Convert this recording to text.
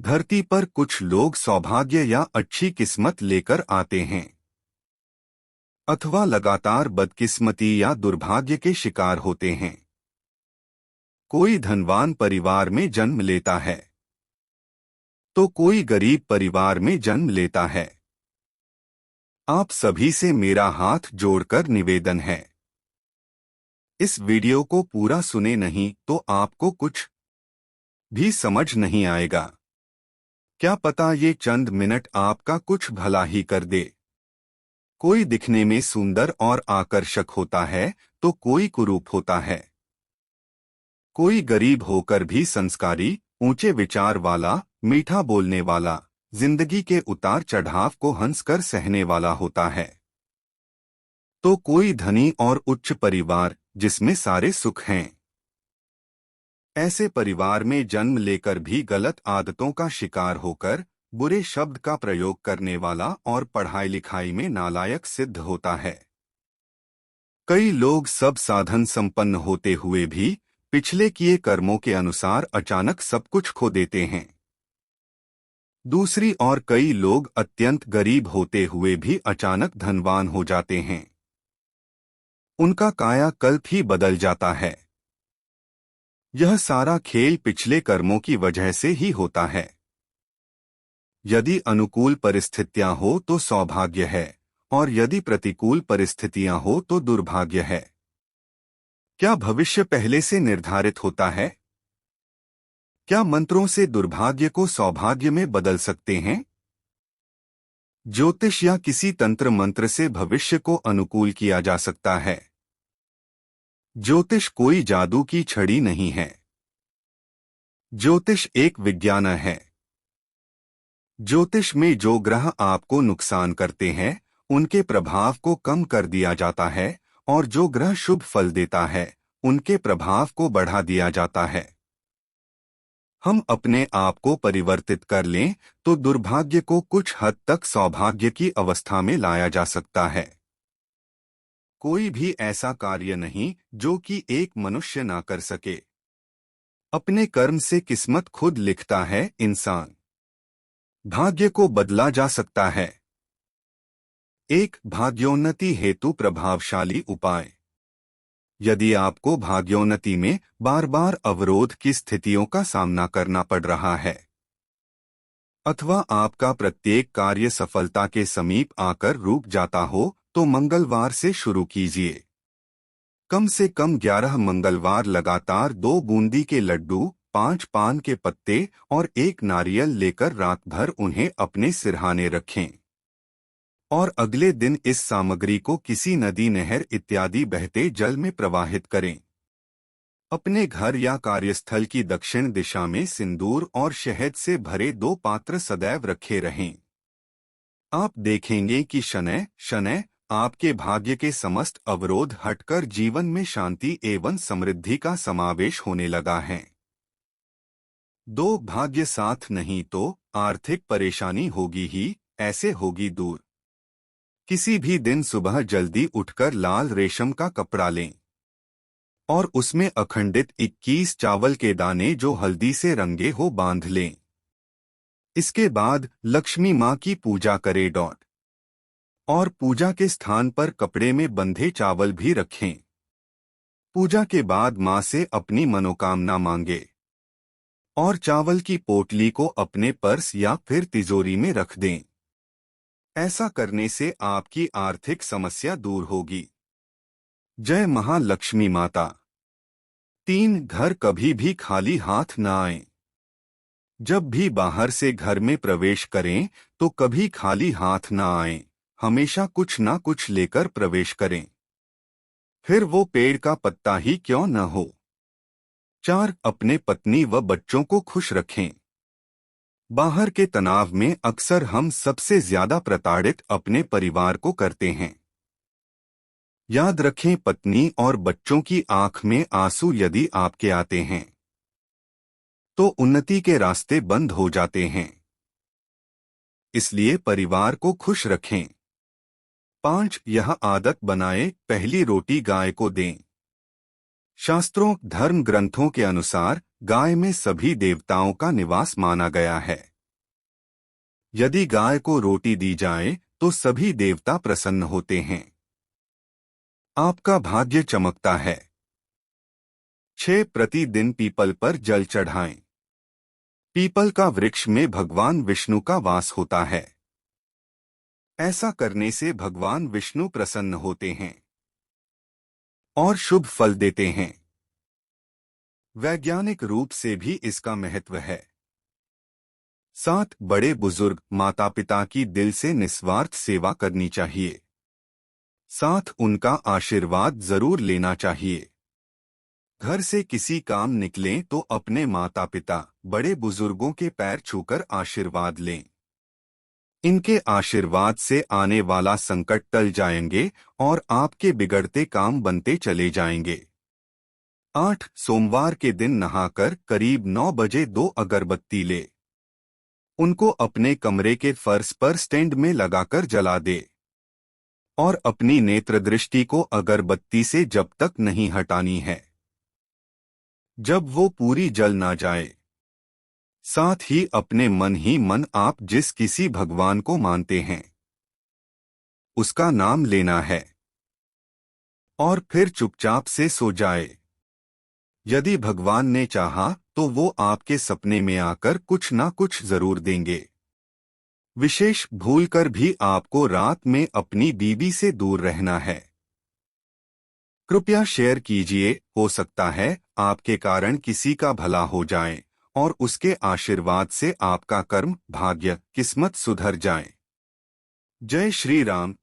धरती पर कुछ लोग सौभाग्य या अच्छी किस्मत लेकर आते हैं, अथवा लगातार बदकिस्मती या दुर्भाग्य के शिकार होते हैं। कोई धनवान परिवार में जन्म लेता है, तो कोई गरीब परिवार में जन्म लेता है। आप सभी से मेरा हाथ जोड़कर निवेदन है, इस वीडियो को पूरा सुने, नहीं तो आपको कुछ भी समझ नहीं आएगा। क्या पता ये चंद मिनट आपका कुछ भला ही कर दे। कोई दिखने में सुंदर और आकर्षक होता है, तो कोई कुरूप होता है। कोई गरीब होकर भी संस्कारी, ऊंचे विचार वाला, मीठा बोलने वाला, जिंदगी के उतार चढ़ाव को हंसकर सहने वाला होता है। तो कोई धनी और उच्च परिवार जिसमें सारे सुख हैं। ऐसे परिवार में जन्म लेकर भी गलत आदतों का शिकार होकर बुरे शब्द का प्रयोग करने वाला और पढ़ाई लिखाई में नालायक सिद्ध होता है। कई लोग सब साधन संपन्न होते हुए भी पिछले किए कर्मों के अनुसार अचानक सब कुछ खो देते हैं। दूसरी ओर कई लोग अत्यंत गरीब होते हुए भी अचानक धनवान हो जाते हैं। उनका कायाकल्प ही बदल जाता है। यह सारा खेल पिछले कर्मों की वजह से ही होता है। यदि अनुकूल परिस्थितियां हो तो सौभाग्य है, और यदि प्रतिकूल परिस्थितियां हो तो दुर्भाग्य है। क्या भविष्य पहले से निर्धारित होता है? क्या मंत्रों से दुर्भाग्य को सौभाग्य में बदल सकते हैं? ज्योतिष या किसी तंत्र मंत्र से भविष्य को अनुकूल किया जा सकता है। ज्योतिष कोई जादू की छड़ी नहीं है। ज्योतिष एक विज्ञान है। ज्योतिष में जो ग्रह आपको नुकसान करते हैं, उनके प्रभाव को कम कर दिया जाता है, और जो ग्रह शुभ फल देता है, उनके प्रभाव को बढ़ा दिया जाता है। हम अपने आप को परिवर्तित कर लें तो दुर्भाग्य को कुछ हद तक सौभाग्य की अवस्था में लाया जा सकता है। कोई भी ऐसा कार्य नहीं जो कि एक मनुष्य ना कर सके। अपने कर्म से किस्मत खुद लिखता है इंसान। भाग्य को बदला जा सकता है। एक भाग्योन्नति हेतु प्रभावशाली उपाय। यदि आपको भाग्योन्नति में बार बार अवरोध की स्थितियों का सामना करना पड़ रहा है, अथवा आपका प्रत्येक कार्य सफलता के समीप आकर रुक जाता हो, तो मंगलवार से शुरू कीजिए। कम से कम 11 मंगलवार लगातार 2 बूंदी के लड्डू, 5 पान के पत्ते और 1 नारियल लेकर रात भर उन्हें अपने सिरहाने रखें, और अगले दिन इस सामग्री को किसी नदी, नहर इत्यादि बहते जल में प्रवाहित करें। अपने घर या कार्यस्थल की दक्षिण दिशा में सिंदूर और शहद से भरे 2 पात्र सदैव रखे रहें। आप देखेंगे कि शनैः शनैः आपके भाग्य के समस्त अवरोध हटकर जीवन में शांति एवं समृद्धि का समावेश होने लगा है। 2 भाग्य साथ नहीं तो आर्थिक परेशानी होगी ही, ऐसे होगी दूर। किसी भी दिन सुबह जल्दी उठकर लाल रेशम का कपड़ा लें, और उसमें अखंडित 21 चावल के दाने जो हल्दी से रंगे हो बांध लें। इसके बाद लक्ष्मी माँ की पूजा करें। और पूजा के स्थान पर कपड़े में बंधे चावल भी रखें। पूजा के बाद माँ से अपनी मनोकामना मांगे, और चावल की पोटली को अपने पर्स या फिर तिजोरी में रख दें। ऐसा करने से आपकी आर्थिक समस्या दूर होगी। जय महालक्ष्मी माता। 3 घर कभी भी खाली हाथ न आएं। जब भी बाहर से घर में प्रवेश करें तो कभी खाली हाथ न आएं, हमेशा कुछ ना कुछ लेकर प्रवेश करें, फिर वो पेड़ का पत्ता ही क्यों न हो। 4 अपने पत्नी व बच्चों को खुश रखें। बाहर के तनाव में अक्सर हम सबसे ज्यादा प्रताड़ित अपने परिवार को करते हैं। याद रखें, पत्नी और बच्चों की आंख में आंसू यदि आपके आते हैं तो उन्नति के रास्ते बंद हो जाते हैं। इसलिए परिवार को खुश रखें। 5 यह आदत बनाएं, पहली रोटी गाय को दें। शास्त्रों, धर्म ग्रंथों के अनुसार गाय में सभी देवताओं का निवास माना गया है। यदि गाय को रोटी दी जाए तो सभी देवता प्रसन्न होते हैं। आपका भाग्य चमकता है। 6 प्रतिदिन पीपल पर जल चढ़ाएं। पीपल का वृक्ष में भगवान विष्णु का वास होता है। ऐसा करने से भगवान विष्णु प्रसन्न होते हैं और शुभ फल देते हैं। वैज्ञानिक रूप से भी इसका महत्व है। 7 बड़े बुजुर्ग माता पिता की दिल से निस्वार्थ सेवा करनी चाहिए। 7 उनका आशीर्वाद जरूर लेना चाहिए। घर से किसी काम निकलें तो अपने माता पिता बड़े बुजुर्गों के पैर छूकर आशीर्वाद लें। इनके आशीर्वाद से आने वाला संकट टल जाएंगे और आपके बिगड़ते काम बनते चले जाएंगे। 8 सोमवार के दिन नहाकर करीब 9 बजे 2 अगरबत्ती ले। उनको अपने कमरे के फर्श पर स्टैंड में लगाकर जला दे और अपनी नेत्र दृष्टि को अगरबत्ती से जब तक नहीं हटानी है जब वो पूरी जल ना जाए। साथ ही अपने मन ही मन आप जिस किसी भगवान को मानते हैं उसका नाम लेना है और फिर चुपचाप से सो जाए। यदि भगवान ने चाहा तो वो आपके सपने में आकर कुछ ना कुछ जरूर देंगे। विशेष भूलकर भी आपको रात में अपनी बीवी से दूर रहना है। कृपया शेयर कीजिए, हो सकता है आपके कारण किसी का भला हो जाए और उसके आशीर्वाद से आपका कर्म, भाग्य, किस्मत सुधर जाए। जय श्री राम।